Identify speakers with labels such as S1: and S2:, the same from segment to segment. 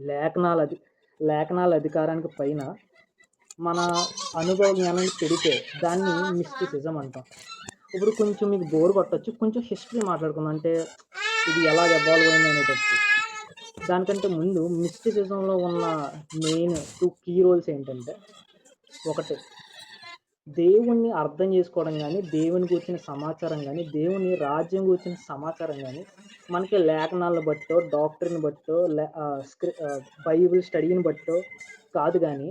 S1: లేఖనాల అధి లేఖనాల అధికారానికి పైన మన అనుభవ జ్ఞానాన్ని పెడితే దాన్ని మిస్టిసిజం అంటాం. ఇప్పుడు కొంచెం మీకు బోర్ కొట్టొచ్చు. కొంచెం హిస్టరీ మాట్లాడుకుందాం. అంటే ఇది ఎలాగ ఎవాల్వ్ అయింది అనేటట్టు. దానికంటే ముందు మిస్టిసిజంలో ఉన్న మెయిన్ 2 కీ రోల్స్ ఏంటంటే, ఒకటి దేవుణ్ణి అర్థం చేసుకోవడం గాని, దేవుని గూర్చిన సమాచారం గాని, దేవుని రాజ్యం గూర్చిన సమాచారం గాని, మనకి లేఖనాలను బట్టో, డాక్ట్రిన్ బట్టో, బైబిల్ స్టడీని బట్టో కాదు గానీ,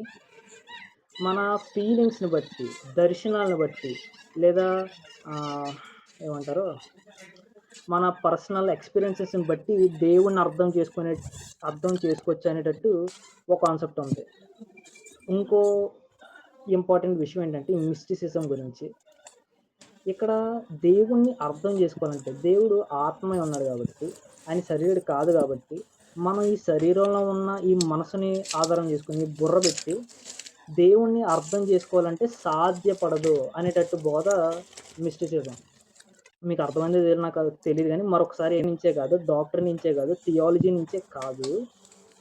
S1: మన ఫీలింగ్స్‌ని బట్టి, దర్శనాలను బట్టి లేదా ఆహ్, ఏమంటారు? మన పర్సనల్ ఎక్స్‌పీరియన్సెస్‌ని బట్టి దేవుడిని అర్థం చేసుకోవచ్చు అనేటట్టు ఒక కాన్సెప్ట్ ఉంది. ఇంకో ఇంపార్టెంట్ విషయం ఏంటంటే, ఈ మిస్టిసిజం గురించి. ఇక్కడ దేవుణ్ణి అర్థం చేసుకోవాలంటే, దేవుడు ఆత్మై ఉన్నాడు గాబట్టి, ఆయన శరీరుడు కాదు గాబట్టి, మనం ఈ శరీరంలో ఉన్న ఈ మనసుని ఆధారం చేసుకొని, బుర్ర పెట్టి దేవుణ్ణి అర్థం చేసుకోవాలంటే సాధ్యపడదు అనేటట్టు బోధ మిస్టిసిజం. మీకు అర్థమైందో లేదో నాకు తెలీదు గానీ, మరొకసారి నుంచే కాదు, డాక్టర్ నుంచే కాదు, థియాలజీ నుంచే కాదు,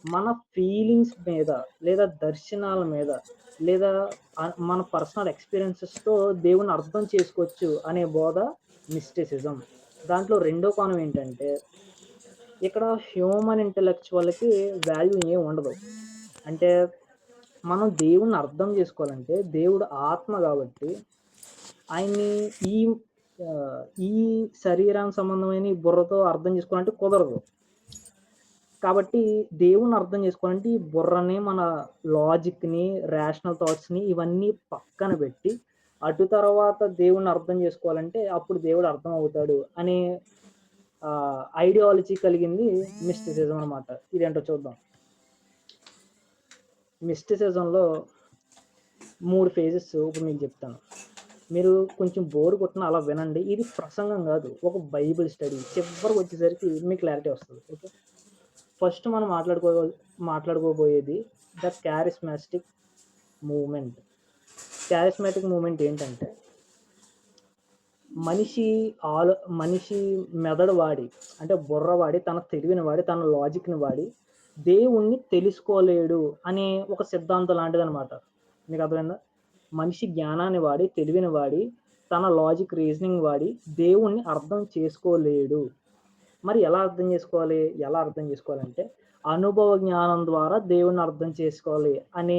S1: మన ఫీలింగ్స్ మీద, లేదా దర్శనాల మీద, లేదా మన పర్సనల్ ఎక్స్‌పీరియన్సెస్‌తో దేవుడిని అర్థం చేసుకోవచ్చు అనే బోధ మిస్టిసిజం. దాంట్లో రెండో కోణం ఏంటంటే, ఇక్కడ హ్యూమన్ ఇంటెలెక్చువల్‌కి వాల్యూ ఏం ఉండదు. అంటే మనం దేవుడిని అర్థం చేసుకోవాలంటే, దేవుడు ఆత్మ గాబట్టి, ఆయన్ని ఈ ఈ శరీరానికి సంబంధమైన ఈ బుర్రతో అర్థం చేసుకోవాలంటే కుదరదు. కాబట్టి దేవుడిని అర్థం చేసుకోవాలంటే ఈ బుర్రని, మన లాజిక్‌ని, రేషనల్ థాట్స్‌ని ఇవన్నీ పక్కన బెట్టి, అటు తర్వాత దేవుడిని అర్థం చేసుకోవాలంటే అప్పుడు దేవుడు అర్థమవుతాడు అనే ఐడియాలజీ కలిగింది మిస్టిసిజం అనమాట. ఇదేంటో చూద్దాం. మిస్టిసిజంలో 3 ఫేజెస్ ఇప్పుడు మీకు చెప్తాను. మీరు కొంచెం బోర్ కొట్టినా అలా వినండి. ఇది ప్రసంగం గాదు. ఒక బైబిల్ స్టడీ. చివరికొచ్చేసరికి మీకు క్లారిటీ వస్తది. ఓకే. ఫస్ట్ మనం మాట్లాడుకోబోయేది the charismatic movement. Charismatic movement ఏంటంటే, మనిషి మెదడు వాడి, అంటే బుర్ర వాడి, తన తెలివిని వాడి, తన లాజిక్‌ని వాడి దేవుణ్ణి తెలుసుకోలేడు అనే ఒక సిద్ధాంతం లాంటిదనమాట. మీకు అర్థమైందా? మనిషి జ్ఞానాన్ని వాడి, తెలివిని వాడి, తన లాజిక్, రీజనింగ్ వాడి దేవుణ్ణి అర్థం చేసుకోలేడు. మరి ఎలా అర్థం చేసుకోవాలంటే, అనుభవ జ్ఞానం ద్వారా దేవుణ్ణి అర్థం చేసుకోవాలి అనే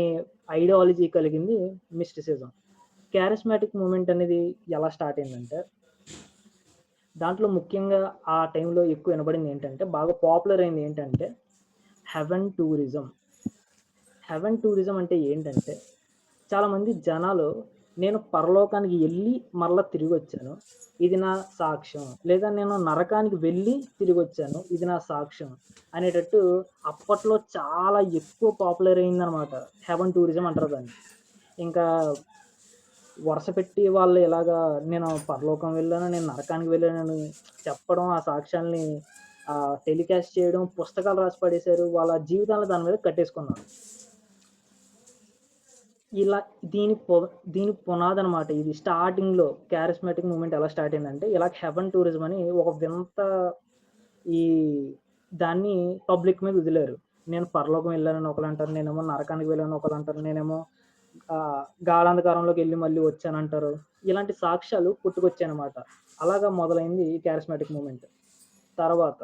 S1: ఐడియాలజీ కలిగింది మిస్టిసిజం. చారిస్మాటిక్ మూవ్‌మెంట్ అనేది ఎలా స్టార్ట్ అయిందంటే, దాంట్లో ముఖ్యంగా ఆ టైంలో ఎక్కువ వినబడింది ఏంటంటే, బాగా పాపులర్ అయింది ఏంటంటే, హెవెన్ టూరిజం. హెవెన్ టూరిజం అంటే ఏంటంటే, చాలామంది జనాలు నేను పరలోకానికి వెళ్ళి మరలా తిరిగొచ్చాను, ఇది నా సాక్ష్యం. లేదా నేను నరకానికి వెళ్ళి తిరిగొచ్చాను, ఇది నా సాక్ష్యం అనేటట్టు అప్పట్లో చాలా ఎక్కువ పాపులర్ అయిందనమాట. హెవెన్ టూరిజం అంటారు దాన్ని. ఇంకా వరుస పెట్టి వాళ్ళు ఇలాగా నేను పరలోకం వెళ్ళాను, నేను నరకానికి వెళ్ళానని చెప్పడం, ఆ సాక్ష్యాల్ని టెలికాస్ట్ చేయడం, పుస్తకాలు రాసి పడేశారు. వాళ్ళ జీవితాలను దాని మీద కట్టేసుకున్నారు. ఇలా దీని పునాదనమాట ఇది. స్టార్టింగ్‌లో చారిస్మాటిక్ మూవ్‌మెంట్ ఎలా స్టార్ట్ అయిందంటే, ఇలా హెవెన్ టూరిజం అని ఒక వింత ఈ దాన్ని పబ్లిక్ మీద వదిలారు. నేను పరలోకం వెళ్ళానని ఒకళ్ళంటారు, నేనేమో నరకానికి వెళ్ళానని ఒకళ్ళంటారు, నేనేమో గాఢాంధకారంలోకి వెళ్ళి మళ్ళీ వచ్చానంటారు. ఇలాంటి సాక్ష్యాలు పుట్టుకొచ్చాయనమాట. అలాగా మొదలైంది ఈ చారిస్మాటిక్ మూవ్‌మెంట్. తర్వాత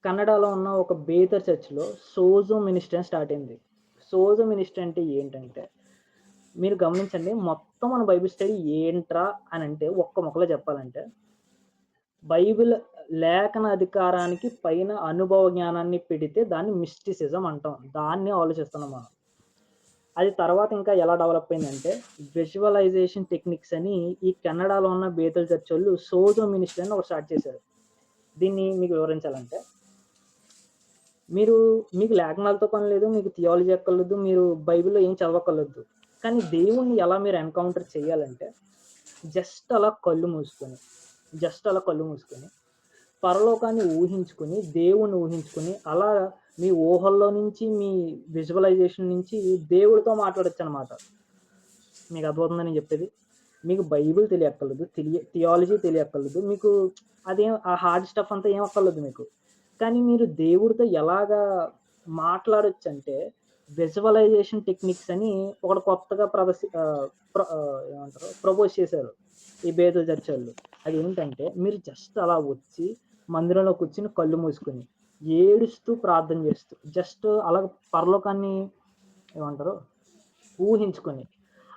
S1: కన్నడలో ఉన్న ఒక బేతర్ చర్చ్‌లో సోజో మినిస్ట్రీ అని స్టార్ట్ అయింది. సోజో మినిస్ట్రీ అంటే ఏంటంటే, మీరు గమనించండి, మొత్తం మన బైబిల్ స్టడీ ఏంట్రా అని అంటే ఒక్క ముక్కలో చెప్పాలంటే, బైబిల్ లేఖన అధికారానికి పైన అనుభవ జ్ఞానాన్ని పెడితే దాన్ని మిస్టిసిజం అంటాం. దాన్ని ఆలోచిస్తున్నాం మనం. అది తర్వాత ఇంకా ఎలా డెవలప్ అయిందంటే, విజువలైజేషన్ టెక్నిక్స్ అని ఈ కన్నడలో ఉన్న బేతల్ చర్చ్ వాళ్ళు సోజో మినిస్ట్రీ అని ఒకటి స్టార్ట్ చేశారు. దీన్ని మీకు వివరించాలంటే, మీకు లేఖనాలతో పని లేదు, మీకు థియాలజీ అక్కర్లేదు, మీరు బైబిల్‌లో ఏం చదవక్కర్లేదు. కానీ దేవుణ్ణి ఎలా మీరు ఎన్‌కౌంటర్ చేయాలంటే, జస్ట్ అలా కళ్ళు మూసుకొని, పరలోకాన్ని ఊహించుకొని, దేవుణ్ణి ఊహించుకొని, అలా మీ ఊహల్లో నుంచి, మీ విజువలైజేషన్ నుంచి దేవుడితో మాట్లాడొచ్చనమాట. మీకు అర్థమవుతుందా నేను చెప్పేది? మీకు బైబిల్ తెలియక్కర్లేదు, థియాలజీ తెలియక్కర్లేదు, మీకు ఆ హార్డ్ స్టఫ్ అంతా ఏం అక్కర్లేదు మీకు. కానీ మీరు దేవుడితో ఎలాగా మాట్లాడొచ్చంటే, విజువలైజేషన్ టెక్నిక్స్ అని ఒకటి కొత్తగా ఏమంటారు ప్రపోజ్ చేశారు. ఈ బేతు చర్చోళ్ళు. అదేంటంటే, మీరు జస్ట్ అలా వచ్చి మందిరంలో కూర్చొని కళ్ళు మూసుకొని, ఏడుస్తూ ప్రార్థన చేస్తూ, జస్ట్ అలాగ పరలోకాన్ని ఏమంటారు ఊహించుకొని,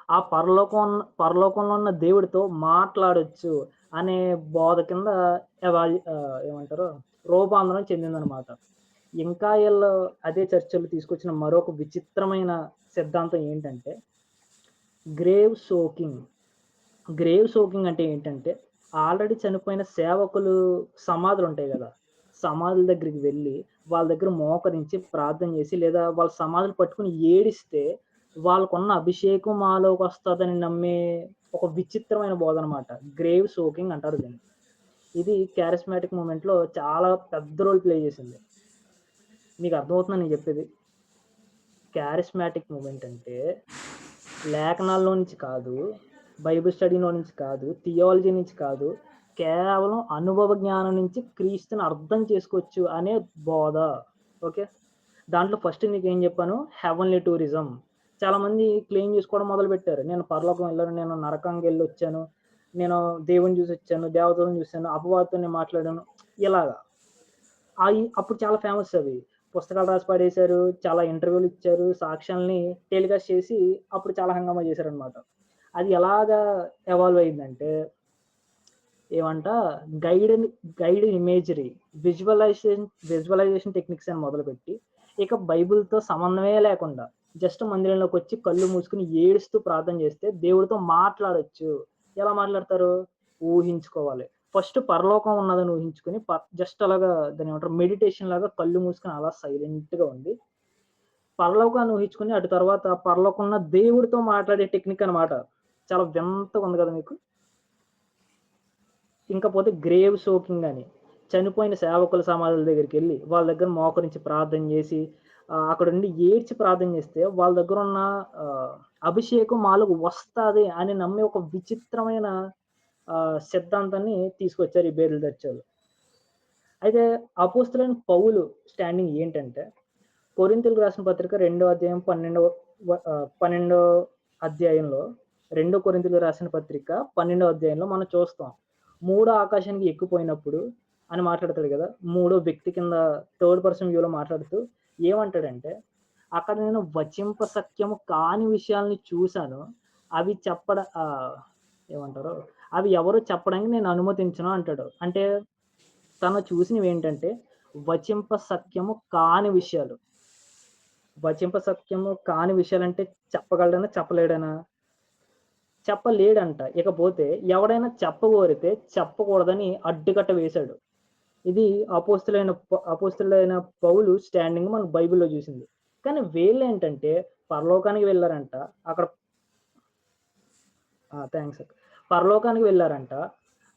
S1: ఆ పరలోకంలో ఉన్న దేవుడితో మాట్లాడొచ్చు అనే బోధ కింద ఏమంటారు రూపాంతరం చెందిందనమాట. ఇంకా ఈళ్ళు అదే చర్చలు తీసుకొచ్చిన మరొక విచిత్రమైన సిద్ధాంతం ఏంటంటే, గ్రేవ్ సోకింగ్. గ్రేవ్ సోకింగ్ అంటే ఏంటంటే, ఆల్రెడీ చనిపోయిన సేవకులు సమాధులుంటాయి గదా! సమాధుల దగ్గరికి వెళ్లి, వాళ్ళ దగ్గర మోకరించి ప్రార్థన చేసి, లేదా వాళ్ళ సమాధులు పట్టుకొని ఏడిస్తే, వాళ్ళకున్న అభిషేకం మాలోకొస్తదని నమ్మే ఒక విచిత్రమైన బోధనమాట. గ్రేవ్ సోకింగ్ అంటారు దీన్ని. ఇది చారిస్మాటిక్ మూవ్‌మెంట్‌లో చాలా పెద్ద రోల్ ప్లే చేసింది. మీకు అర్థమవుతుందా నేను చెప్పేది? చారిస్మాటిక్ మూవ్‌మెంట్ అంటే లేఖనాల్లో నుంచి కాదు, బైబిల్ స్టడీలో నుంచి కాదు, థియాలజీ నుంచి కాదు, కేవలం అనుభవ జ్ఞానం నుంచి క్రీస్తుని అర్థం చేసుకోవచ్చు అనే బోధ. ఓకే. దాంట్లో ఫస్ట్ మీకేం చెప్పాను? Heavenly tourism. చాలామంది క్లెయిమ్ చేసుకోవడం మొదలుపెట్టారు. నేను పరలోకం వెళ్ళాను, నేను నరకానికెళ్ళొచ్చాను, నేను దేవుడిని చూసొచ్చాను, దేవదూతలను చూసాను, అపవాదితో నేను మాట్లాడాను. ఇలాగా. అప్పుడు చాలా ఫేమస్ అవి. పుస్తకాలు రాసి పడేశారు. చాలా ఇంటర్వ్యూలు ఇచ్చారు. సాక్ష్యాల్ని టెలికాస్ట్ చేసి అప్పుడు చాలా హంగామా చేశారనమాట. అది ఎలాగా ఎవాల్వ్ అయిందంటే ఏమంట గైడెన్ గైడ్ ఇమేజరీ, విజువలైజేషన్ టెక్నిక్స్ అని మొదలుపెట్టి, ఇక బైబిల్‌తో సంబంధమే లేకుండా జస్ట్ మందిరంలోకొచ్చి కళ్ళు మూసుకొని ఏడుస్తూ ప్రార్థన చేస్తే దేవుడితో మాట్లాడొచ్చు. ఎలా మాట్లాడతారు? ఊహించుకోవాలి. ఫస్ట్ పరలోకం ఉన్నదని ఊహించుకొని జస్ట్ అలాగా దాన్నేమంటారు మెడిటేషన్ లాగా కళ్ళు మూసుకొని అలా సైలెంట్‌గా ఉండి, పరలోకాన్ని ఊహించుకొని అటు తర్వాత పరలోకంలో ఉన్న దేవుడితో మాట్లాడే టెక్నిక్ అన్నమాట. చాలా వింతగుంది కదా మీకు? ఇంకపోతే గ్రేవ్ సోకింగ్ అని. చనిపోయిన సేవకుల సమాధుల దగ్గరికెళ్ళి, వాళ్ళ దగ్గర మోకరించి ప్రార్థన జేసి, అక్కడుండి ఏడ్చి ప్రార్థన జేస్తే, వాళ్ళ దగ్గరున్న ఆహ్, అభిషేకం మాలోకి వస్తాది అని నమ్మే ఒక విచిత్రమైన సిద్ధాంతాన్ని తీసుకొచ్చారు ఈ బేరులు దర్జోళ్ళు. అయితే అపోస్తలుడైన పౌలు స్టాండింగ్ ఏంటంటే, కొరింథీయులకు రాసిన పత్రిక 2వ అధ్యాయం 12 అధ్యాయంలో, 2 కొరింథీయులకు రాసిన పత్రిక 12వ అధ్యాయంలో మనం చూస్తాం. మూడో ఆకాశానికి ఎక్కిపోయినప్పుడు అని మాట్లాడతాడు గదా! మూడో వ్యక్తి కింద థర్డ్ పర్సన్ వ్యూలో మాట్లాడుతూ ఏమంటాడంటే, అక్కడ నేను వచింప సఖ్యము కాని విషయాల్ని చూసాను. అవి ఏమంటారు? అవి ఎవరు చెప్పడానికి నేను అనుమతించను అంటాడు. అంటే తను చూసినవేంటంటే, వచింప సఖ్యము కాని విషయాలు. వచింప సఖ్యము కాని విషయాలంటే చెప్పగలడనా? చెప్పలేడనా? చెప్పలేడంట. ఇకపోతే ఎవడైనా చెప్పగోరితే చెప్పకూడదని అడ్డుకట్ట వేశాడు. ఇది అపోస్తలుడైన పౌలు స్టాండింగ్ మనకు బైబిల్‌లో చూసింది. కానీ వీళ్ళేంటంటే పరలోకానికి వెళ్లారంట. అక్కడ థాంక్స్ అక్క. పరలోకానికి వెళ్లారంట.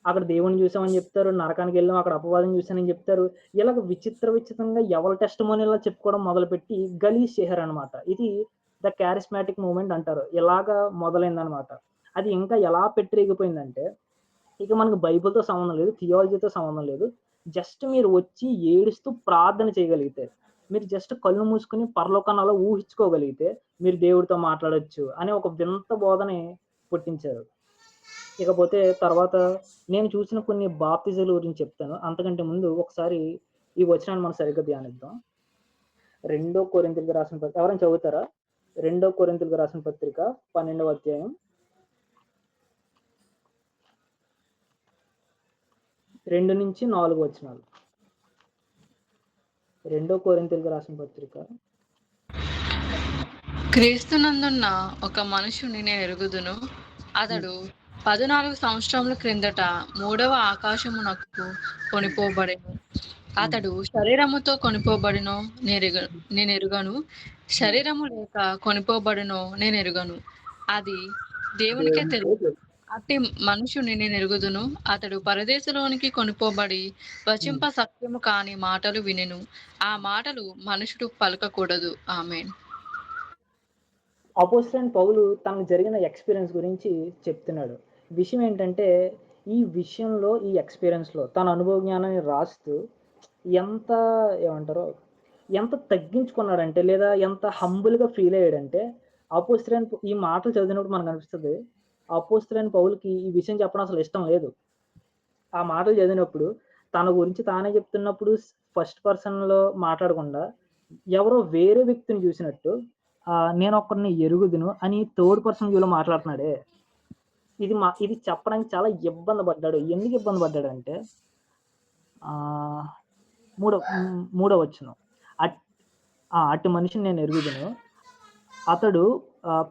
S1: అక్కడ దేవుడిని చూసామని చెప్తారు. నరకానికెళ్ళాం. అక్కడ అపవాదిని చూసానని చెప్తారు. ఇలాగ విచిత్రంగా ఎవరి టెస్టిమోనీ‌లా చెప్పుకోవడం మొదలుపెట్టి గలీజ్ చేశారనమాట. ఇది ద చారిస్మాటిక్ మూవ్‌మెంట్ అంటారు. ఇలాగా మొదలైందనమాట. అది ఇంకా ఎలా పెట్టిరేగిపోయిందంటే, ఇక మనకు బైబిల్‌తో సంబంధం లేదు. థియాలజీతో సంబంధం లేదు. జస్ట్ మీరు వచ్చి ఏడుస్తూ ప్రార్థన చేయగలిగితే, మీరు జస్ట్ కళ్ళు మూసుకొని పరలోకాన్ని అలా ఊహించుకోగలిగితే, మీరు దేవుడితో మాట్లాడొచ్చు అనే ఒక వింత బోధని పుట్టించారు. ఇకపోతే తర్వాత నేను చూసిన కొన్ని బాప్తిజాల గురించి చెప్తాను. అంతకంటే ముందు ఒకసారి ఈ వచనాన్ని మనం సరిగ్గా ధ్యానిద్దాం. ఎవరైనా చదువుతారా? 2 కొరింథీయులకు రాసిన పత్రిక 12వ అధ్యాయం 2-4 వచనాలు. 2 కొరింథీయులకు రాసిన పత్రిక
S2: క్రీస్తునందున్న ఒక మనుషుని నేను ఎరుగుదును. అతడు 14 సంవత్సరముల క్రిందట మూడవ ఆకాశమునకు కొనిపోబడెను. అతడు శరీరముతో కొనిపోబడినో నేనెరుగను. శరీరము లేక కొనిపోబడినో నేనెరుగను. అది దేవునికే తెలియదు. అట్టి మనుషుని నేను ఎరుగుదును. అతడు పరదేశంలోనికి కొనిపోబడి వచింప సత్యము కాని మాటలు వినెను. ఆ మాటలు మనుషుడు పలకకూడదు. ఆమేన్.
S1: అపోస్తలుడైన పౌలు తనకు జరిగిన ఎక్స్‌పీరియన్స్ గురించి చెప్తున్నాడు. విషయం ఏంటంటే, ఈ విషయంలో ఈ ఎక్స్‌పీరియన్స్‌లో తన అనుభవ జ్ఞానాన్ని రాస్తూ ఎంత ఏమంటారు? ఎంత తగ్గించుకున్నాడంటే, లేదా ఎంత హంబుల్‌గా ఫీల్ అయ్యాడంటే, అపోస్తలుడైన ఈ మాటలు చదివినప్పుడు మనకనిపిస్తది, అపోస్తలుడైన పౌలుకి ఈ విషయం చెప్పడం అసలు ఇష్టం లేదు. ఆ మాటలు చదివినప్పుడు తన గురించి తానే చెప్తున్నప్పుడు ఫస్ట్ పర్సన్‌లో మాట్లాడకుండా, ఎవరో వేరే వ్యక్తిని చూసినట్టు నేనొకడిని ఎరుగుదును అని థర్డ్ పర్సన్ వ్యూలో మాట్లాడుతున్నాడే, ఇది చెప్పడానికి చాలా ఇబ్బంది పడ్డాడు. ఎందుకు ఇబ్బంది పడ్డాడంటే ఆహ్, మూడో వచనం. అట్ అట్టి మనిషిని నేను ఎరుగుదును. అతడు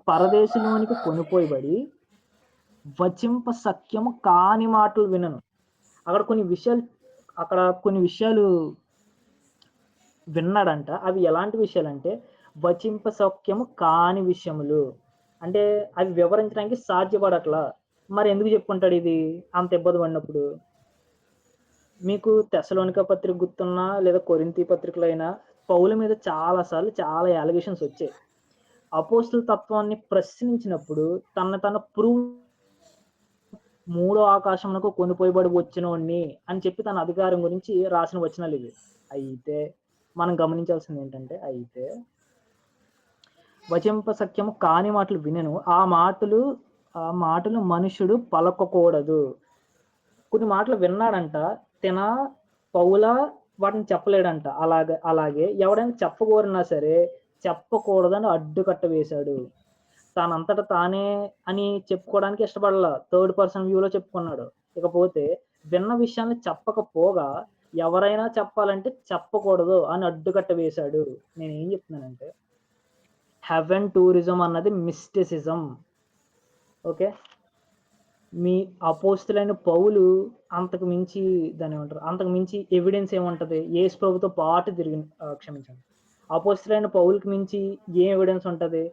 S1: పరదేశంలోనికి కొనిపోయబడి వచింప సఖ్యము కాని మాటలు వినెను. అక్కడ కొన్ని విషయాలు అక్కడ కొన్ని విషయాలు విన్నాడంట. అవి ఎలాంటి విషయాలంటే, వచింప సఖ్యము కాని విషయములు. అంటే అవి వివరించడానికి సాధ్యపడట్లా. మరెందుకు చెప్పుకుంటాడిది అంత ఇబ్బంది పడినప్పుడు? మీకు తెస్సలోనిక పత్రిక గుర్తున్నా, లేదా కొరింథీ పత్రికలో అయినా పౌలు మీద చాలా సార్లు చాలా అలిగేషన్స్ వచ్చాయి. అపోస్తల తత్వాన్ని ప్రశ్నించినప్పుడు తనను తాను మూడో ఆకాశమునకు కొనిపోయబడి వచ్చినోడిని అని చెప్పి తన అధికారం గురించి రాసిన వచనాలివి. అయితే మనం గమనించాల్సిందేంటంటే, వచింప సఖ్యము కాని మాటలు వినెను. ఆ మాటలు మనుష్యుడు పలకకూడదు. కొన్ని మాటలు విన్నాడంట. తిన, పౌలా వాటిని చెప్పలేడంట. అలాగే ఎవడైనా చెప్పగోరినా సరే, చెప్పకూడదని అడ్డుకట్ట వేశాడు. తనంతట తానే అని చెప్పుకోవడానికి ఇష్టపడలా. థర్డ్ పర్సన్ వ్యూలో చెప్పుకున్నాడు. ఇకపోతే విన్న విషయాన్ని చెప్పకపోగా ఎవరైనా చెప్పాలంటే చెప్పకూడదు అని అడ్డుకట్ట వేశాడు. నేనేం చెప్తున్నానంటే, హెవెన్ టూరిజం అన్నది మిస్టిసిజం. ఓకే. మీ అపోస్తలుడైన పౌలు అంతకు మించి దాన్నేమంటారు? అంతకు మించి ఎవిడెన్స్ ఏముంటది? యేసు ప్రభుతో పాటు క్షమించండి. అపోస్తలుడైన పౌలుకి మించి ఏం ఎవిడెన్స్ ఉంటది?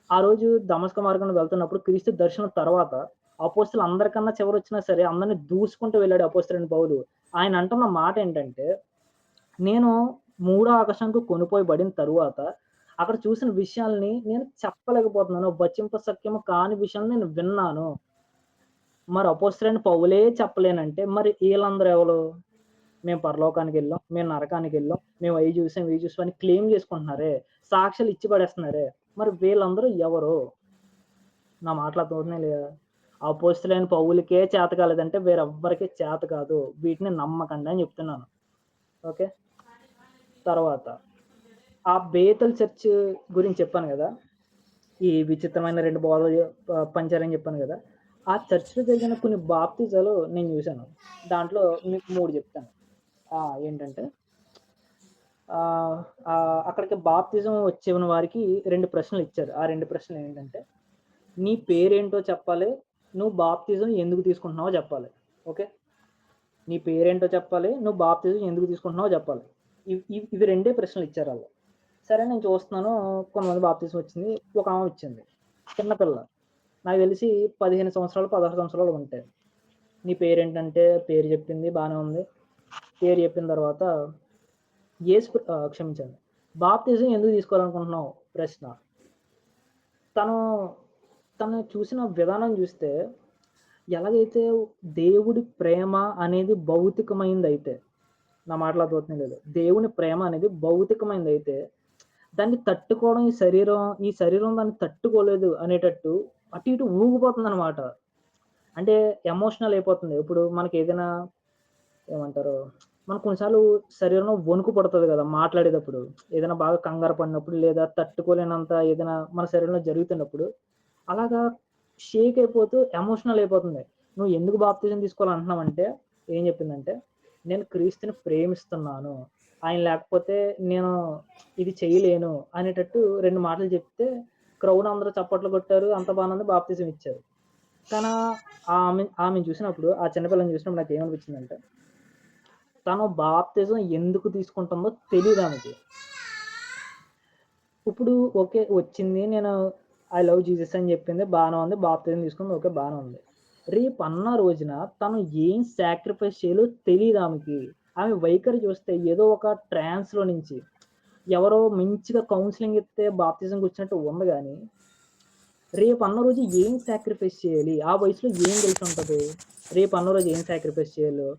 S1: ఆ రోజు దమస్క మార్గంలో వెళ్తున్నప్పుడు క్రీస్తు దర్శనం తర్వాత అపోస్తలు అందరికన్నా చివరొచ్చినా సరే అందరిని దూసుకుంటూ వెళ్ళాడు అపోస్తలుడైన పౌలు. ఆయన అంటున్న మాటేంటంటే, నేను మూడో ఆకాశానికి కొనిపోయబడిన తరువాత అక్కడ చూసిన విషయాల్ని నేను చెప్పలేకపోతున్నాను. వచింప సఖ్యము కాని విషయాలను నేను విన్నాను. మరి అపోస్తలుడైన పౌలే చెప్పలేనంటే మరి ఈళ్ళందరూ ఎవరు? మేము పరలోకానికెళ్ళాం, మేము నరకానికెళ్ళాం, మేము అయి చూసాం, ఇవి చూసాం అని క్లెయిమ్ చేసుకుంటున్నారే, సాక్ష్యాలు ఇచ్చి పడేస్తున్నారే. మరి వీళ్ళందరూ ఎవరు? నా మాటలు అర్థమవుతున్నాయా లేదా? అపోస్తలుడైన పౌలుకే చేత కాలేదంటే వేరెవ్వరికీ చేత కాదు. వీటిని నమ్మకండి అని చెప్తున్నాను. ఓకే. తర్వాత ఆ బేతెల్ చర్చ్ గురించి చెప్పాను గదా! ఈ విచిత్రమైన 2 బోధలు పంచారని చెప్పాను గదా! ఆ చర్చ్‌లో జరిగిన కొన్ని బాప్తిజాలు నేను చూసాను. దాంట్లో మీకు 3 చెప్తాను. ఏంటంటే ఆహ్, అక్కడికి బాప్తిజం వచ్చిన వారికి 2 ప్రశ్నలిచ్చారు. ఆ 2 ప్రశ్నలేంటంటే, నీ పేరేంటో చెప్పాలి. నువ్వు బాప్తిజం ఎందుకు తీసుకుంటున్నావో చెప్పాలి. ఓకే. నీ పేరేంటో చెప్పాలి. నువ్వు బాప్తిజం ఎందుకు తీసుకుంటున్నావో చెప్పాలి. ఇవి రెండే ప్రశ్నలిచ్చారాళ్ళు. సరే నేను చూస్తున్నాను. కొంతమంది బాప్తిజం వచ్చింది. ఒకామె వచ్చింది. చిన్న పిల్ల. నాకు తెలిసి 15 సంవత్సరాలు, 16 సంవత్సరాలు ఉంటాయి. నీ పేరేంటంటే పేరు చెప్పింది. బానే ఉంది. పేరు చెప్పిన తర్వాత క్షమించండి. బాప్తిజం ఎందుకు తీసుకోవాలనుకుంటున్నావు? ప్రశ్న. తను తను చూసిన విధానం చూస్తే ఎలాగైతే దేవుడి ప్రేమ అనేది భౌతికమైందైతే, నా మాటలు అర్థమవుతున్నాయో లేదో. దేవుని ప్రేమ అనేది భౌతికమైందైతే దాన్ని తట్టుకోవడం ఈ శరీరం దాన్ని తట్టుకోలేదు అనేటట్టు అటు ఇటు ఊగిపోతుందనమాట. అంటే ఎమోషనల్ అయిపోతుంది. ఇప్పుడు మనకేదైనా ఏమంటారు? మనకు కొన్ని సార్లు శరీరంలో వణుకు పుడతది గదా! మాట్లాడేటప్పుడు. ఏదైనా బాగా కంగారు పడినప్పుడు, లేదా తట్టుకోలేనంత ఏదైనా మన శరీరంలో జరుగుతున్నప్పుడు, అలాగా షేక్ అయిపోతూ ఎమోషనల్ అయిపోతుంది. "నువ్వు ఎందుకు బాప్తిజం తీసుకోవాలంటున్నావంటే" ఏం చెప్పిందంటే, "నేను క్రీస్తుని ప్రేమిస్తున్నాను. ఆయన లేకపోతే నేను ఇది చేయలేను" అనేటట్టు 2 మాటలు చెప్తే, క్రౌడ్ అందరూ చప్పట్లు కొట్టారు. అంతా బానే ఉంది. బాప్తిజం ఇచ్చారు. కానీ ఆమెను చూసినప్పుడు, ఆ చిన్న పిల్లని చూసినప్పుడు నాకేమనిపించిందంటే, తను బాప్తిజం ఎందుకు తీసుకుంటుందో తెలీదామెకి. ఇప్పుడు ఓకే. వచ్చింది. నేను ఐ లవ్ జీసస్ అని చెప్పింది. బానే ఉంది. బాప్తిజం తీసుకుంది. ఓకే. బానే ఉంది. రేపన్న రోజున తను ఏం సాక్రిఫైస్ చేయాలో తెలీదామెకి. ఆమె వైఖరి చూస్తే ఏదో ఒక ట్రాన్స్‌లో నుంచి ఎవరో మంచిగా కౌన్సెలింగ్ ఇస్తే బాప్తిజంకొచ్చినట్టు ఉంది గానీ, రేపన్న రోజు ఏం సాక్రిఫైస్ చేయాలి? ఆ వయసులో ఏం తెలిసుంటది? రేపన్న రోజు ఏం సాక్రిఫైస్ చేయాలో?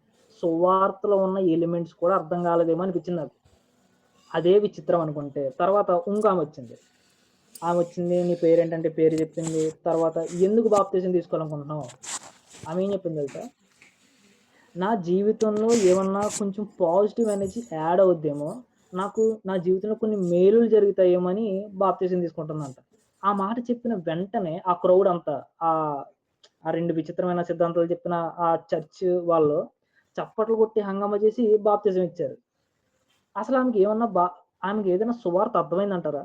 S1: సువార్తలో ఉన్న ఎలిమెంట్స్ కూడా అర్థం కాలేదేమో అనిపించింది నాకు. అదే విచిత్రం అనుకుంటే తర్వాత ఇంకామొచ్చింది. ఆమొచ్చింది, "నీ పేరేంటంటే?" పేరు చెప్పింది. తర్వాత "ఎందుకు బాప్తిజం తీసుకోవాలనుకుంటున్నావు?" ఆమె ఏం చెప్పింది తెలుసా? "నా జీవితంలో ఏమన్నా కొంచెం పాజిటివ్ ఎనర్జీ యాడ్ అవుద్దేమో, నాకు నా జీవితంలో కొన్ని మేలులు జరుగుతాయేమో అని బాప్తిజం తీసుకుంటుందంట." ఆ మాట చెప్పిన వెంటనే ఆ క్రౌడ్ అంతా ఆహ్, ఆ 2 విచిత్రమైన సిద్ధాంతాలు చెప్పిన ఆ చర్చ్ వాళ్ళు చప్పట్లు కొట్టి హంగామా చేసి బాప్తిజం ఇచ్చారు. అసలు ఆమెకేదైనా సువార్త అర్థమైందంటారా?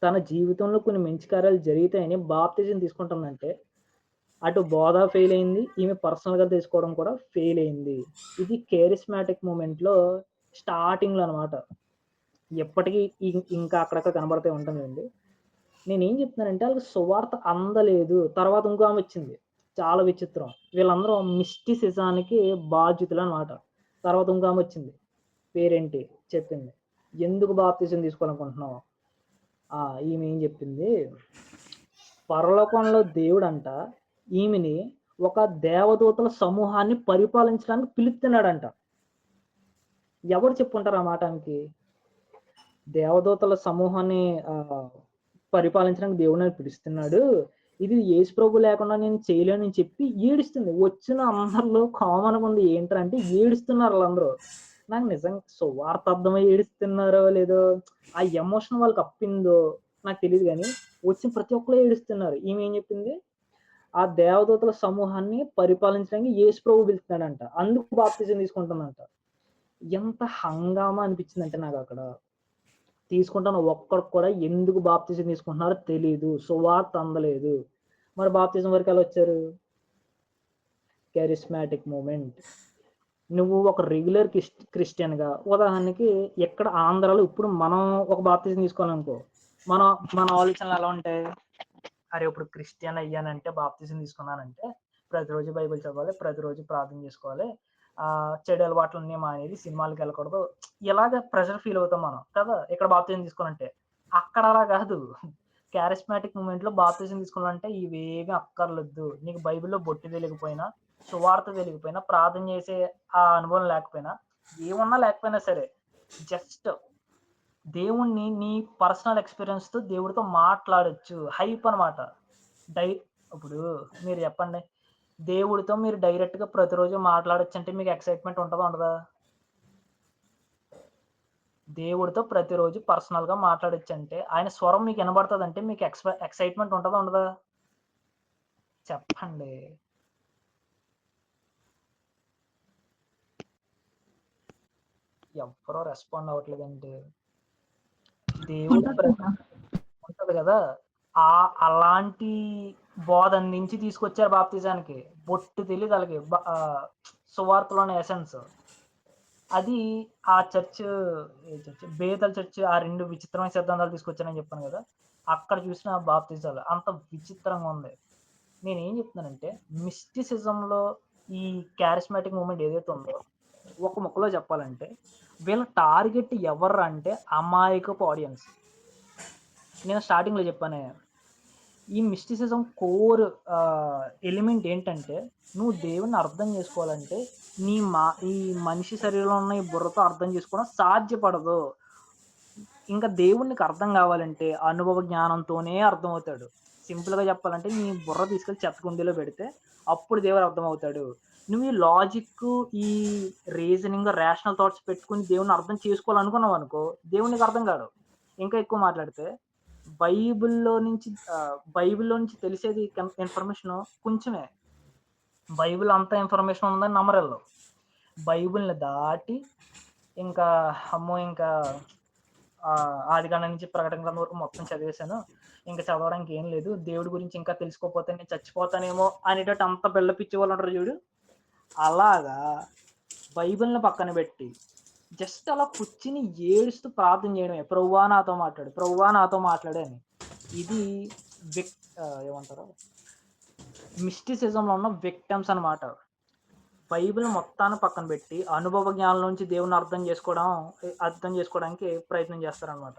S1: తన జీవితంలో కొన్ని మంచి కార్యాలు జరుగుతాయని బాప్తిజం తీసుకుంటుందంటే, అటు బోధ ఫెయిల్ అయింది. ఈమె పర్సనల్‌గా తీసుకోవడం కూడా ఫెయిల్ అయింది. ఇది కెరిస్మాటిక్ మూవ్‌మెంట్‌లో స్టార్టింగ్‌లో అన్నమాట. ఎప్పటికి ఇంకా అక్కడక్కడ కనబడుతూ ఉంటుందండి. నేనేం చెప్తున్నానంటే ఆళ్ళకి సువార్త అందలేదు. తర్వాత ఇంకో ఆమొచ్చింది. చాలా విచిత్రం. వీళ్ళందరూ మిస్టిసిజానికి బాధ్యుతులనమాట. తర్వాత ఇంకో ఆమొచ్చింది. పేరేంటి? చెప్పింది. ఎందుకు బాప్తిజం తీసుకోవాలనుకుంటున్నావు? ఈమె ఏం చెప్పింది, పరలోకంలో దేవుడంట ఈమెని ఒక దేవదూతల సమూహాన్ని పరిపాలించడానికి పిలుస్తున్నాడంట. ఎవరు చెప్పుంటారు ఆ మాట ఆమెకి? దేవదూతల సమూహాన్ని పరిపాలించడానికి దేవుడు నన్ను పిలుస్తున్నాడు. ఇది యేసు ప్రభు లేకుండా నేను చేయలేనని చెప్పి ఏడుస్తుంది. వచ్చిన అందరిలో కామన్‌గా ఉంది ఏంట్రా అంటే ఏడుస్తున్నారు ఆళ్ళందరూ. నాకు నిజంగా సువార్త అర్థమై ఏడుస్తున్నారో లేదో, ఆ ఎమోషన్ వాళ్ళకి అప్పిందో నాకు తెలీదు గానీ, వచ్చిన ప్రతి ఒక్కళ్ళు ఏడుస్తున్నారు. ఈమె ఏం చెప్పింది, ఆ దేవదూతల సమూహాన్ని పరిపాలించడానికి యేసు ప్రభు పిలుస్తున్నాడంట. అందుకు బాప్తిజం తీసుకుంటుందంట. ఎంత హంగామా అనిపించిందంటే నాకక్కడ. తీసుకుంటున్న ఒక్కడికి కూడా ఎందుకు బాప్తిజం తీసుకుంటున్నారో తెలీదు. సువార్త అందలేదు. మరి బాప్తిజం వరకెలా వచ్చారు? Charismatic movement. నువ్వు ఒక రెగ్యులర్ క్రిస్టియన్‌గా ఉదాహరణకి ఇక్కడ ఆంధ్రాలో ఇప్పుడు మనం ఒక బాప్తిజం తీసుకోవాలనుకో, మన మన ఆలోచనలు ఎలా ఉంటాయి? అరే! ఇప్పుడు క్రిస్టియన్ అయ్యానంటే బాప్తిజం తీసుకున్నానంటే ప్రతిరోజు బైబిల్ చదవాలి, ప్రతిరోజు ప్రార్థన చేసుకోవాలి. చెడు అలవాట్లన్నీ మానేయాలి, సినిమాలకెళ్ళకూడదు. ఇలాగ ప్రెషర్ ఫీల్ అవుతాం మనం కదా! ఇక్కడ బాప్తిజం తీసుకోవాలంటే. అక్కడ అలా కాదు. చారిస్మాటిక్ మూవ్‌మెంట్‌లో బాప్తిజం తీసుకోవాలంటే ఇవేమీ అక్కర్లేదు. నీకు బైబిల్‌లో బొట్టు తెలియకపోయినా, సువార్త తెలియకపోయినా, ప్రార్థన చేసే ఆ అనుభవం లేకపోయినా, ఏమున్నా లేకపోయినా సరే, జస్ట్ దేవుడిని నీ పర్సనల్ ఎక్స్‌పీరియన్స్‌తో దేవుడితో మాట్లాడొచ్చు. హైప్ అనమాట. డై ఇప్పుడు మీరు చెప్పండి. దేవుడితో మీరు డైరెక్ట్‌గా ప్రతిరోజు మాట్లాడొచ్చంటే మీకు ఎక్సైట్‌మెంట్ ఉంటదా? ఉండదా? దేవుడితో ప్రతిరోజు పర్సనల్‌గా మాట్లాడొచ్చంటే, ఆయన స్వరం మీకు ఇనబడతదంటే మీకు ఎక్సైట్‌మెంట్ ఉంటదా? ఉండదా? చెప్పండి. ఎవ్వరు రెస్పాండ్ అవ్వట్లేదండి. దేవుడు
S2: ఉండదు.
S1: ఉంటది గదా! అలాంటి బోధ నుంచి తీసుకొచ్చారు బాప్తిజానికి. బొట్టు తెలీదు ఆళ్ళకి. సువార్తలోని ఎసెన్స్. అది ఆ చర్చ్ ఏ చర్చ్? బేతల్ చర్చ్ ఆ 2 విచిత్రమైన సిద్ధాంతాలు తీసుకొచ్చానని చెప్పాను గదా! అక్కడ చూసిన బాప్తిజాలు. అంత విచిత్రంగా ఉంది. నేనేం చెప్తున్నానంటే మిస్టిసిజంలో ఈ చారిస్మాటిక్ మూవ్‌మెంట్ ఏదైతే ఉందో, ఒక ముక్కలో చెప్పాలంటే వీళ్ళ టార్గెట్ ఎవర్రా అంటే అమాయకపు ఆడియన్స్. నేను స్టార్టింగ్‌లో చెప్పానే. ఈ మిస్టిసిజం కోర్ ఎలిమెంట్ ఏంటంటే, నువ్వు దేవుడిని అర్థం చేసుకోవాలంటే, ఈ మనిషి శరీరంలో ఉన్న ఈ బుర్రతో అర్థం చేసుకోవడం సాధ్యపడదు. ఇంకా దేవుడు నీకు అర్థం కావాలంటే, అనుభవ జ్ఞానంతోనే అర్థమవుతాడు. సింపుల్‌గా చెప్పాలంటే, నీ బుర్ర తీసుకెళ్ళి చెత్తకుండీలో పెడితే, అప్పుడు దేవుడు అర్థమవుతాడు. నువ్వు ఈ లాజిక్కు, ఈ రీజనింగ్, రేషనల్ థాట్స్ పెట్టుకొని దేవుడిని అర్థం చేసుకోవాలనుకున్నావనుకో, దేవుడు నీకు అర్థం కాడు. ఇంకా ఎక్కువ మాట్లాడితే బైబిల్‌లో నుంచి తెలిసేది ఇన్ఫర్మేషను కొంచెమే. బైబిల్ అంతా ఇన్ఫర్మేషన్ ఉందని నమ్మరీళ్ళు. బైబిల్‌ని దాటి ఇంకా అమ్మో! ఇంకా ఆదికాండం నుంచి ప్రకటన గ్రంథం వరకు మొత్తం చదివేశాను. ఇంక చదవడానికి ఏం లేదు. దేవుడి గురించి ఇంకా తెలుసుకోకపోతే నేను చచ్చిపోతానేమో అనేటట్టు అంత బిల్డప్ ఇచ్చేవాళ్ళుంటారు చూడు. అలాగా బైబిల్‌ని పక్కన పెట్టి జస్ట్ అలా కూర్చొని ఏడుస్తూ ప్రార్థన చేయడమే. ప్రభువా నాతో మాట్లాడు. ప్రభువా నాతో మాట్లాడు అని. ఇది ఏమంటారు? మిస్టిసిజంలో ఉన్న విక్టిమ్స్ అన్నమాట. బైబిల్ మొత్తాన్ని పక్కన పెట్టి అనుభవ జ్ఞానం నుంచి దేవుడిని అర్థం చేసుకోవడానికి ప్రయత్నం చేస్తారన్నమాట.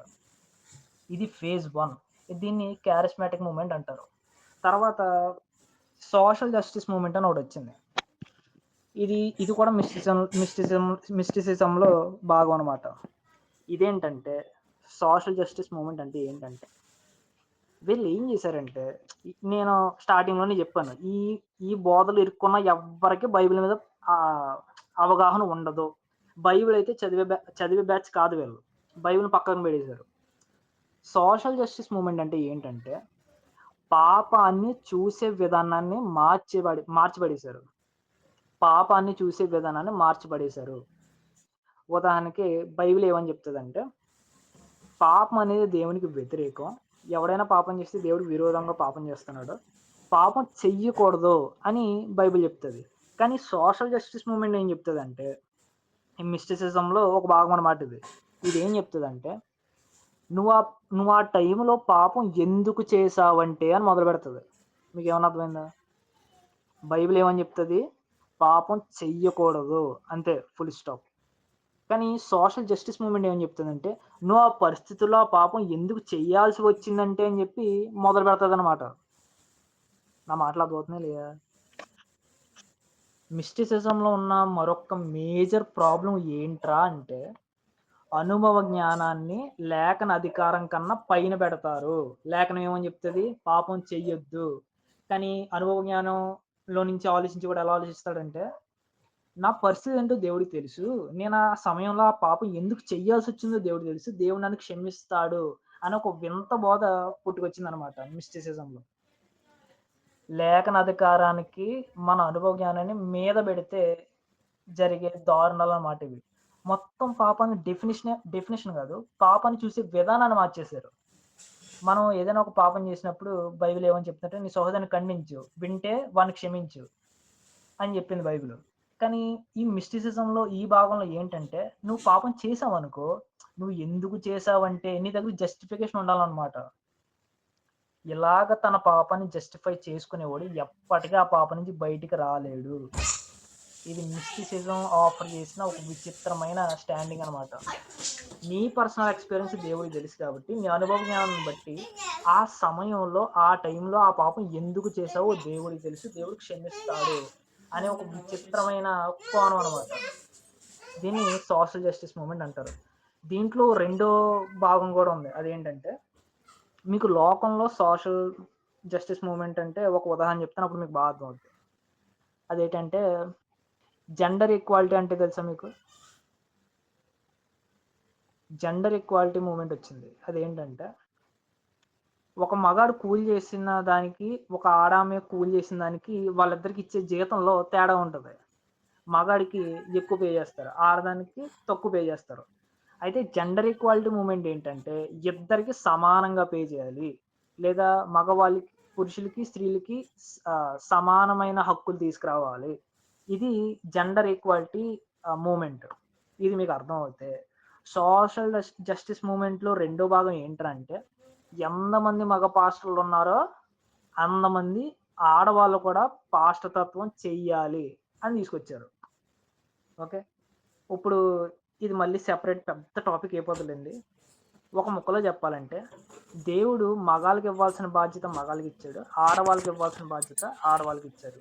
S1: ఇది ఫేజ్ 1. దీన్ని చారిస్మాటిక్ మూవ్‌మెంట్ అంటారు. తర్వాత సోషల్ జస్టిస్ మూవ్‌మెంట్ అని ఒకటొచ్చింది. ఇది కూడా మిస్టిసిజంలో భాగం అనమాట. ఇదేంటంటే సోషల్ జస్టిస్ మూవ్‌మెంట్ అంటే ఏంటంటే, వీళ్ళు ఏం చేశారంటే, నేను స్టార్టింగ్‌లోనే చెప్పాను. ఈ ఈ బోధలు ఇరుక్కున్న ఎవ్వరికీ బైబిల్ మీద ఆహ్, అవగాహన ఉండదు. బైబిల్ అయితే చదివే బ్యాచ్ కాదు వీళ్ళు. బైబిల్‌ని పక్కన పడేశారు. సోషల్ జస్టిస్ మూవ్‌మెంట్ అంటే ఏంటంటే, పాపాన్ని చూసే విధానాన్ని మార్చిపడేశారు. పాపాన్ని చూసే విధానాన్ని మార్చిపడేశారు. ఉదాహరణకి బైబిల్ ఏమని చెప్తదంటే, పాపం అనేది దేవునికి వ్యతిరేకం. ఎవడైనా పాపం చేస్తే దేవుడికి విరోధంగా పాపం చేస్తున్నాడు. పాపం చెయ్యకూడదు అని బైబిల్ చెప్తది. కానీ సోషల్ జస్టిస్ మూవ్‌మెంట్ ఏం చెప్తదంటే, ఈ మిస్టిసిజంలో ఒక భాగం అన్నమాట ఇది. ఇదేం చెప్తదంటే, నువ్వు ఆ టైంలో పాపం ఎందుకు చేశావంటే అని మొదలుపెడతది. మీకేమన్నా అర్థమైందా? బైబిల్ ఏమని చెప్తది? పాపం చెయ్యకూడదు. అంతే ఫుల్ స్టాప్. కానీ సోషల్ జస్టిస్ మూవ్‌మెంట్ ఏమని చెప్తదంటే, నువ్వు ఆ పరిస్థితుల్లో ఆ పాపం ఎందుకు చేయాల్సి వచ్చిందంటే అని చెప్పి మొదలుపెడతదనమాట. నా మాటలు అర్థమవుతున్నాయా లేదా? మిస్టిసిజంలో ఉన్న మరొక మేజర్ ప్రాబ్లమ్ ఏంట్రా అంటే, అనుభవ జ్ఞానాన్ని లేఖన అధికారం కన్నా పైన పెడతారు. లేఖనం ఏమని చెప్తది? పాపం చెయ్యొద్దు. కానీ అనుభవ జ్ఞానంలో నుంచి ఆలోచించి వాడు ఎలా ఆలోచిస్తాడంటే, నా పరిస్థితి ఏంటో దేవుడికి తెలుసు. నేను ఆ సమయంలో ఆ పాపం ఎందుకు చెయ్యాల్సొచ్చిందో దేవుడికి తెలుసు. దేవుడు నన్ను క్షమిస్తాడు అని ఒక వింత బోధ పుట్టుకొచ్చిందనమాట మిస్టిసిజంలో. లేఖన అధికారానికి మన అనుభవ జ్ఞానాన్ని మీద బెడితే జరిగే దారుణాలనమాట ఇవి. మొత్తం పాపాన్ని డెఫినిషన్ గాదు. పాపాన్ని చూసే విధానాన్ని మార్చేశారు. మనం ఏదైనా ఒక పాపం చేసినప్పుడు బైబిల్ ఏమని చెప్తుందంటే, నీ సహోదరుని ఖండించు. వింటే వాడిని క్షమించు అని చెప్పింది బైబిలు. కానీ ఈ మిస్టిసిజంలో ఈ భాగంలో ఏంటంటే, నువ్వు పాపం చేశావనుకో, నువ్వు ఎందుకు చేశావంటే నీ దగ్గర జస్టిఫికేషన్ ఉండాలనమాట. ఇలాగ తన పాపాన్ని జస్టిఫై చేసుకునేవాడు ఎప్పటికీ ఆ పాపం నుంచి బయటికి రాలేడు. ఇది మిస్టిసిజం ఆఫర్ చేసిన ఒక విచిత్రమైన స్టాండింగ్ అనమాట. నీ పర్సనల్ ఎక్స్‌పీరియన్స్ దేవుడికి తెలుసు కాబట్టి, నీ అనుభవ జ్ఞానాన్ని బట్టి ఆ సమయంలో, ఆ టైంలో ఆ పాపం ఎందుకు చేశావో దేవుడికి తెలుసు. దేవుడు క్షమిస్తాడు అనే ఒక విచిత్రమైన కోణం అనమాట. దీన్ని సోషల్ జస్టిస్ మూవ్‌మెంట్ అంటారు. దీంట్లో రెండో భాగం గూడా ఉంది. అదేంటంటే, మీకు లోకంలో సోషల్ జస్టిస్ మూవ్‌మెంట్ అంటే ఒక ఉదాహరణ చెప్తాను. అప్పుడు మీకు బాగా అర్థమవుద్ది. అదేంటంటే, జెండర్ ఈక్వాలిటీ అంటే తెలుసా మీకు? జెండర్ ఈక్వాలిటీ మూవ్‌మెంట్ వచ్చింది. అదేంటంటే, ఒక మగాడు కూలి చేసిన దానికి, ఒక ఆడామె కూలి చేసిన దానికి వాళ్ళిద్దరికి ఇచ్చే జీతంలో తేడా ఉంటది. మగాడికి ఎక్కువ పే చేస్తారు. ఆడదానికి తక్కువ పే చేస్తారు. అయితే జెండర్ ఈక్వాలిటీ మూవ్‌మెంట్ ఏంటంటే, ఇద్దరికి సమానంగా పే చేయాలి. లేదా మగవాళ్ళకి పురుషులకి, స్త్రీలకి సమానమైన హక్కులు తీసుకురావాలి. ఇది జెండర్ ఈక్వాలిటీ మూవ్‌మెంట్. ఇది మీకు అర్థమవుతే, సోషల్ జస్టిస్ మూవ్‌మెంట్‌లో రెండో భాగం ఏంట్రా అంటే, ఎంతమంది మగ పాస్టర్లున్నారో అంతమంది ఆడవాళ్ళు కూడా పాస్టర్ తత్వం చెయ్యాలి అని తీసుకొచ్చారు. ఓకే. ఇప్పుడు ఇది మళ్ళీ సెపరేట్ పెద్ద టాపిక్ అయిపోతలేండి. ఒక ముక్కలో చెప్పాలంటే, దేవుడు మగాళ్ళకి ఇవ్వాల్సిన బాధ్యత మగాళ్ళకిచ్చాడు. ఆడవాళ్ళకి ఇవ్వాల్సిన బాధ్యత ఆడవాళ్ళకిచ్చారు.